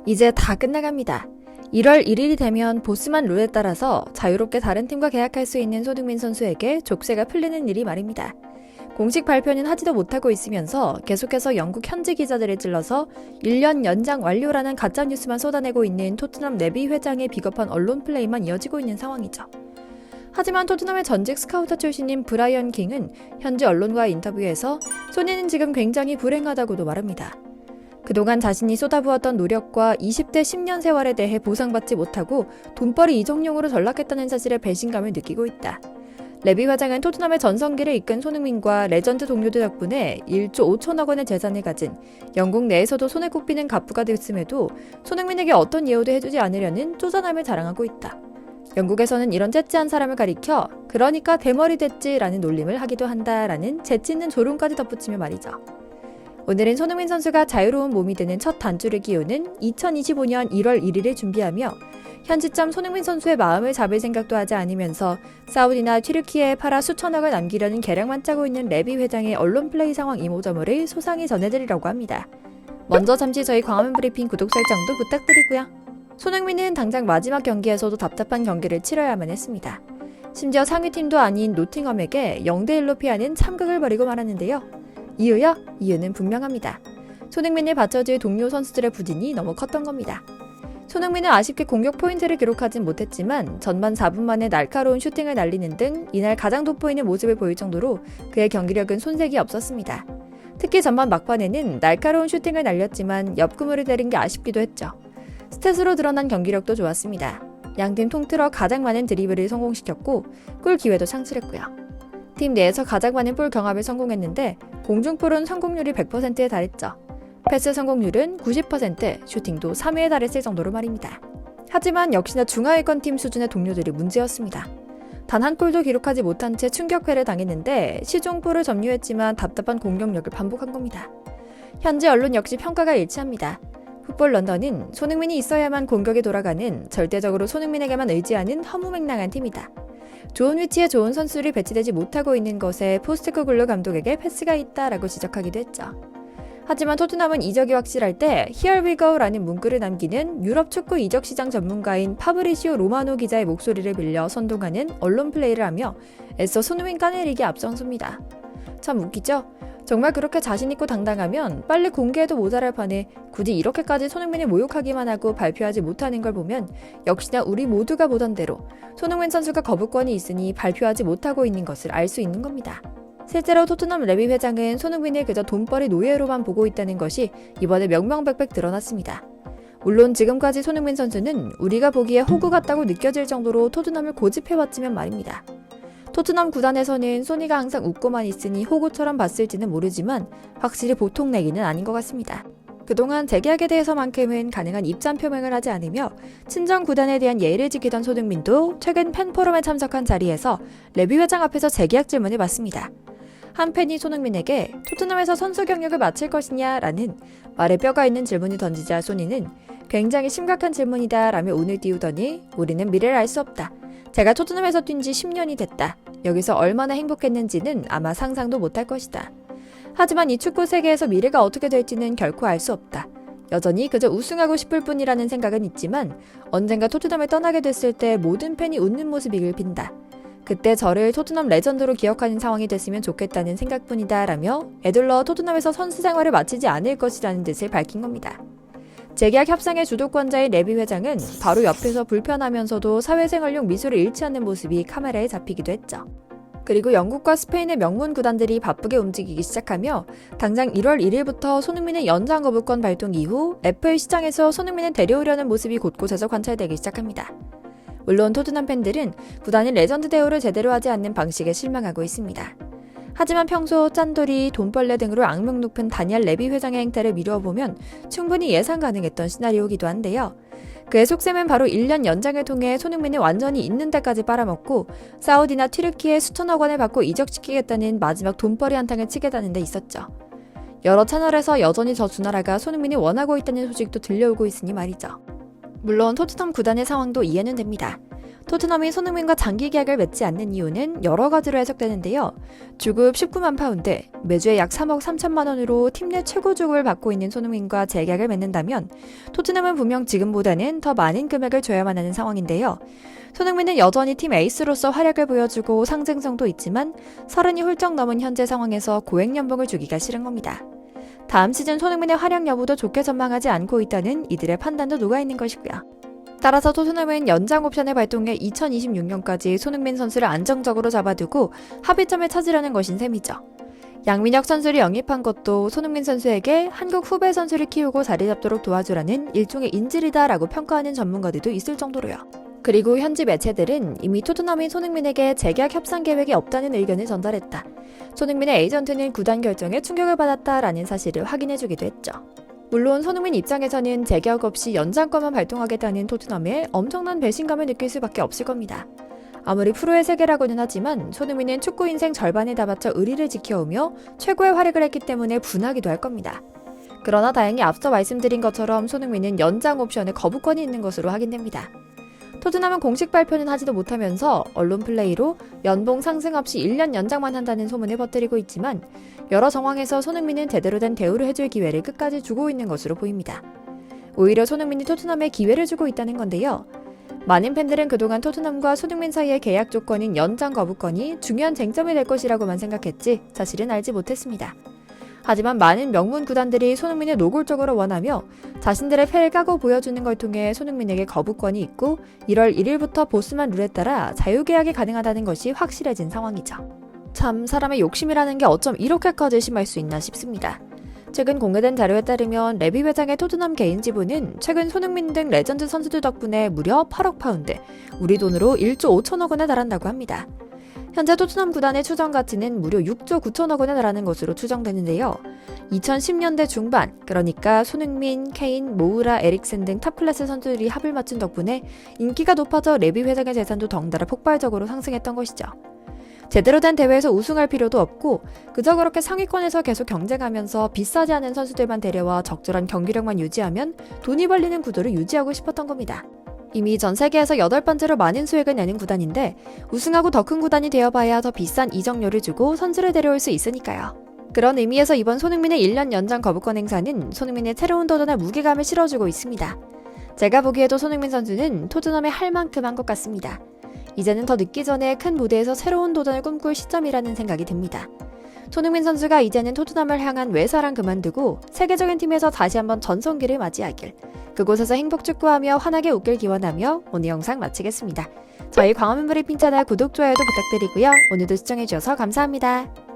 이제 다 끝나갑니다. 1월 1일이 되면 보스만 룰에 따라서 자유롭게 다른 팀과 계약할 수 있는 손흥민 선수에게 족쇄가 풀리는 일이 말입니다. 공식 발표는 하지도 못하고 있으면서 계속해서 영국 현지 기자들을 찔러서 1년 연장 완료라는 가짜뉴스만 쏟아내고 있는 토트넘 레비 회장의 비겁한 언론 플레이만 이어지고 있는 상황이죠. 하지만 토트넘의 전직 스카우터 출신인 브라이언 킹은 현지 언론과의 인터뷰에서 소니는 지금 굉장히 불행하다고도 말합니다. 그동안 자신이 쏟아부었던 노력과 20대 10년 세월에 대해 보상받지 못하고 돈벌이 이적용으로 전락했다는 사실에 배신감을 느끼고 있다. 레비 회장은 토트넘의 전성기를 이끈 손흥민과 레전드 동료들 덕분에 1조 5천억 원의 재산을 가진 영국 내에서도 손에 꼽히는 갑부가 됐음에도 손흥민에게 어떤 예우도 해주지 않으려는 쪼잔함을 자랑하고 있다. 영국에서는 이런 째째한 사람을 가리켜 그러니까 대머리 됐지라는 놀림을 하기도 한다라는 재치있는 조롱까지 덧붙이며 말이죠. 오늘은 손흥민 선수가 자유로운 몸이 되는 첫 단추를 끼우는 2025년 1월 1일을 준비하며 현지점 손흥민 선수의 마음을 잡을 생각도 하지 않으면서 사우디나 튀르키예에 팔아 수천억을 남기려는 계략만 짜고 있는 레비 회장의 언론 플레이 상황 이모저모를 소상히 전해드리려고 합니다. 먼저 잠시 저희 광화문 브리핑 구독 설정도 부탁드리고요. 손흥민은 당장 마지막 경기에서도 답답한 경기를 치러야만 했습니다. 심지어 상위팀도 아닌 노팅엄에게 0대1로 피하는 참극을 벌이고 말았는데요. 이유요? 이유는 분명합니다. 손흥민을 받쳐줄 동료 선수들의 부진이 너무 컸던 겁니다. 손흥민은 아쉽게 공격 포인트를 기록하진 못했지만 전반 4분 만에 날카로운 슈팅을 날리는 등 이날 가장 돋보이는 모습을 보일 정도로 그의 경기력은 손색이 없었습니다. 특히 전반 막판에는 날카로운 슈팅을 날렸지만 옆구멍을 때린 게 아쉽기도 했죠. 스탯으로 드러난 경기력도 좋았습니다. 양팀 통틀어 가장 많은 드리블을 성공시켰고 골 기회도 창출했고요. 팀 내에서 가장 많은 볼 경합을 성공했는데 공중볼은 성공률이 100%에 달했죠. 패스 성공률은 90%, 슈팅도 3회에 달했을 정도로 말입니다. 하지만 역시나 중하위권 팀 수준의 동료들이 문제였습니다. 단 한 골도 기록하지 못한 채 충격패를 당했는데 시종볼을 점유했지만 답답한 공격력을 반복한 겁니다. 현지 언론 역시 평가가 일치합니다. 풋볼 런던은 손흥민이 있어야만 공격이 돌아가는 절대적으로 손흥민에게만 의지하는 허무맹랑한 팀이다. 좋은 위치에 좋은 선수를 배치되지 못하고 있는 것에 포스트코글루 감독에게 패스가 있다라고 지적하기도 했죠. 하지만 토트넘은 이적이 확실할 때 Here we go 라는 문구를 남기는 유럽 축구 이적 시장 전문가인 파브리시오 로마노 기자의 목소리를 빌려 선동하는 언론 플레이를 하며 애써 손흥민 까내리기에 앞장섭니다. 참 웃기죠? 정말 그렇게 자신있고 당당하면 빨리 공개해도 모자랄 판에 굳이 이렇게까지 손흥민을 모욕하기만 하고 발표하지 못하는 걸 보면 역시나 우리 모두가 보던 대로 손흥민 선수가 거부권이 있으니 발표하지 못하고 있는 것을 알 수 있는 겁니다. 실제로 토트넘 레비 회장은 손흥민을 그저 돈벌이 노예로만 보고 있다는 것이 이번에 명명백백 드러났습니다. 물론 지금까지 손흥민 선수는 우리가 보기에 호구 같다고 느껴질 정도로 토트넘을 고집해왔지만 말입니다. 토트넘 구단에서는 소니가 항상 웃고만 있으니 호구처럼 봤을지는 모르지만 확실히 보통 내기는 아닌 것 같습니다. 그동안 재계약에 대해서만큼은 가능한 입장 표명을 하지 않으며 친정 구단에 대한 예의를 지키던 손흥민도 최근 팬포럼에 참석한 자리에서 레비 회장 앞에서 재계약 질문을 받습니다. 한 팬이 손흥민에게 토트넘에서 선수 경력을 마칠 것이냐라는 말에 뼈가 있는 질문을 던지자 소니는 굉장히 심각한 질문이다 라며 운을 띄우더니 우리는 미래를 알 수 없다. 제가 토트넘에서 뛴 지 10년이 됐다. 여기서 얼마나 행복했는지는 아마 상상도 못할 것이다. 하지만 이 축구 세계에서 미래가 어떻게 될지는 결코 알 수 없다. 여전히 그저 우승하고 싶을 뿐이라는 생각은 있지만 언젠가 토트넘을 떠나게 됐을 때 모든 팬이 웃는 모습이 빈다. 그때 저를 토트넘 레전드로 기억하는 상황이 됐으면 좋겠다는 생각뿐이다 라며 애둘러 토트넘에서 선수 생활을 마치지 않을 것이라는 뜻을 밝힌 겁니다. 재계약 협상의 주도권자인 레비 회장은 바로 옆에서 불편하면서도 사회생활용 미소를 잃지 않는 모습이 카메라에 잡히기도 했죠. 그리고 영국과 스페인의 명문 구단들이 바쁘게 움직이기 시작하며 당장 1월 1일부터 손흥민의 연장 거부권 발동 이후 FA 시장에서 손흥민을 데려오려는 모습이 곳곳에서 관찰되기 시작합니다. 물론 토트넘 팬들은 구단이 레전드 대우를 제대로 하지 않는 방식에 실망하고 있습니다. 하지만 평소 짠돌이, 돈벌레 등으로 악명 높은 다니엘 레비 회장의 행태를 미루어보면 충분히 예상 가능했던 시나리오이기도 한데요. 그의 속셈은 바로 1년 연장을 통해 손흥민을 완전히 있는 데까지 빨아먹고 사우디나 튀르키예 수천억 원을 받고 이적시키겠다는 마지막 돈벌이 한탕을 치겠다는 데 있었죠. 여러 채널에서 여전히 저 두 나라가 손흥민이 원하고 있다는 소식도 들려오고 있으니 말이죠. 물론 토트넘 구단의 상황도 이해는 됩니다. 토트넘이 손흥민과 장기 계약을 맺지 않는 이유는 여러 가지로 해석되는데요. 주급 19만 파운드, 매주에 약 3억 3천만 원으로 팀 내 최고 주급을 받고 있는 손흥민과 재계약을 맺는다면 토트넘은 분명 지금보다는 더 많은 금액을 줘야만 하는 상황인데요. 손흥민은 여전히 팀 에이스로서 활약을 보여주고 상징성도 있지만 30이 훌쩍 넘은 현재 상황에서 고액 연봉을 주기가 싫은 겁니다. 다음 시즌 손흥민의 활약 여부도 좋게 전망하지 않고 있다는 이들의 판단도 녹아있는 것이고요. 따라서 토트넘은 연장 옵션을 발동해 2026년까지 손흥민 선수를 안정적으로 잡아두고 합의점을 찾으려는 것인 셈이죠. 양민혁 선수를 영입한 것도 손흥민 선수에게 한국 후배 선수를 키우고 자리 잡도록 도와주라는 일종의 인질이다라고 평가하는 전문가들도 있을 정도로요. 그리고 현지 매체들은 이미 토트넘이 손흥민에게 재계약 협상 계획이 없다는 의견을 전달했다. 손흥민의 에이전트는 구단 결정에 충격을 받았다라는 사실을 확인해주기도 했죠. 물론 손흥민 입장에서는 재계약 없이 연장권만 발동하겠다는 토트넘에 엄청난 배신감을 느낄 수밖에 없을 겁니다. 아무리 프로의 세계라고는 하지만 손흥민은 축구 인생 절반을 다 바쳐 의리를 지켜오며 최고의 활약을 했기 때문에 분하기도 할 겁니다. 그러나 다행히 앞서 말씀드린 것처럼 손흥민은 연장 옵션에 거부권이 있는 것으로 확인됩니다. 토트넘은 공식 발표는 하지도 못하면서 언론 플레이로 연봉 상승 없이 1년 연장만 한다는 소문을 퍼뜨리고 있지만 여러 정황에서 손흥민은 제대로 된 대우를 해줄 기회를 끝까지 주고 있는 것으로 보입니다. 오히려 손흥민이 토트넘에 기회를 주고 있다는 건데요. 많은 팬들은 그동안 토트넘과 손흥민 사이의 계약 조건인 연장 거부권이 중요한 쟁점이 될 것이라고만 생각했지 사실은 알지 못했습니다. 하지만 많은 명문 구단들이 손흥민을 노골적으로 원하며 자신들의 패를 까고 보여주는 걸 통해 손흥민에게 거부권이 있고 1월 1일부터 보스만 룰에 따라 자유계약이 가능하다는 것이 확실해진 상황이죠. 참 사람의 욕심이라는 게 어쩜 이렇게까지 심할 수 있나 싶습니다. 최근 공개된 자료에 따르면 레비 회장의 토트넘 개인 지분은 최근 손흥민 등 레전드 선수들 덕분에 무려 8억 파운드, 우리 돈으로 1조 5천억 원에 달한다고 합니다. 현재 토트넘 구단의 추정 가치는 무려 6조 9천억 원에 달하는 것으로 추정되는데요. 2010년대 중반, 그러니까 손흥민, 케인, 모우라, 에릭센 등 탑클래스 선수들이 합을 맞춘 덕분에 인기가 높아져 레비 회장의 재산도 덩달아 폭발적으로 상승했던 것이죠. 제대로 된 대회에서 우승할 필요도 없고 그저 그렇게 상위권에서 계속 경쟁하면서 비싸지 않은 선수들만 데려와 적절한 경기력만 유지하면 돈이 벌리는 구도를 유지하고 싶었던 겁니다. 이미 전 세계에서 8번째로 많은 수익을 내는 구단인데 우승하고 더 큰 구단이 되어봐야 더 비싼 이적료를 주고 선수를 데려올 수 있으니까요. 그런 의미에서 이번 손흥민의 1년 연장 거부권 행사는 손흥민의 새로운 도전에 무게감을 실어주고 있습니다. 제가 보기에도 손흥민 선수는 토트넘에 할 만큼 한 것 같습니다. 이제는 더 늦기 전에 큰 무대에서 새로운 도전을 꿈꿀 시점이라는 생각이 듭니다. 손흥민 선수가 이제는 토트넘을 향한 외사랑 그만두고 세계적인 팀에서 다시 한번 전성기를 맞이하길, 그곳에서 행복 축구하며 환하게 웃길 기원하며 오늘 영상 마치겠습니다. 저희 광화문 브리핑 채널 구독, 좋아요도 부탁드리고요. 오늘도 시청해주셔서 감사합니다.